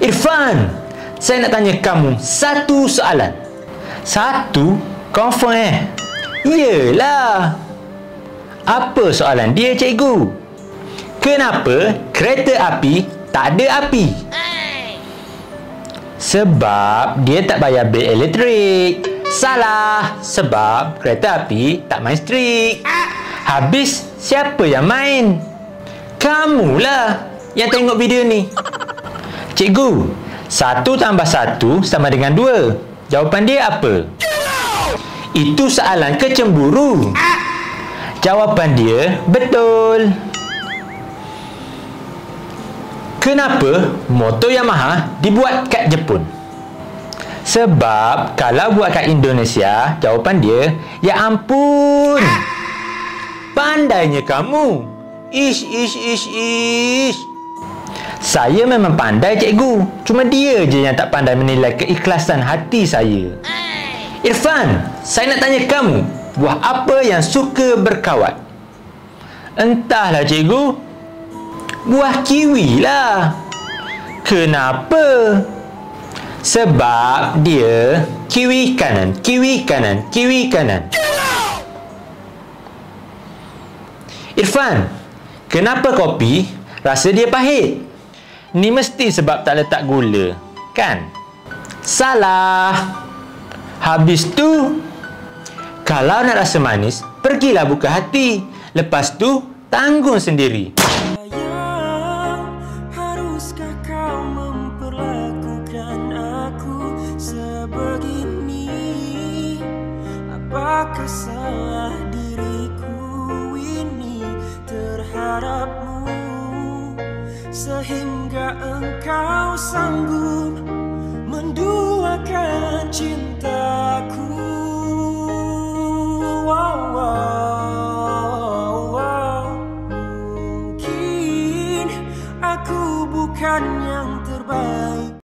Irfan, saya nak tanya kamu satu soalan. Satu? Confirm Yelah. Apa soalan dia, cikgu? Kenapa kereta api tak ada api? Sebab dia tak bayar bil elektrik. Salah. Sebab kereta api tak main strik. Habis siapa yang main? Kamulah yang tengok video ni. Cikgu, 1 tambah 1 sama dengan 2. Jawapan dia apa? Itu soalan kecemburu. Jawapan dia betul. Kenapa motor Yamaha dibuat kat Jepun? Sebab kalau buat kat Indonesia, jawapan dia, ya ampun. Pandainya kamu. Ish. Saya memang pandai, cikgu. Cuma dia je yang tak pandai menilai keikhlasan hati saya. Irfan, saya nak tanya kamu, buah apa yang suka berkawat? Entahlah, cikgu. Buah kiwi lah. Kenapa? Sebab dia kiwi kanan. Irfan, kenapa kopi rasa dia pahit? Ni mesti sebab tak letak gula, kan? Salah. Habis tu, kalau nak rasa manis, pergilah buka hati. Lepas tu, tanggung sendiri. Sayang, haruskah kau memperlakukan aku sebegini? Apakah salah diriku ini terhadapmu, sehingga engkau sanggup menduakan cintaku? Mungkin aku bukan yang terbaik.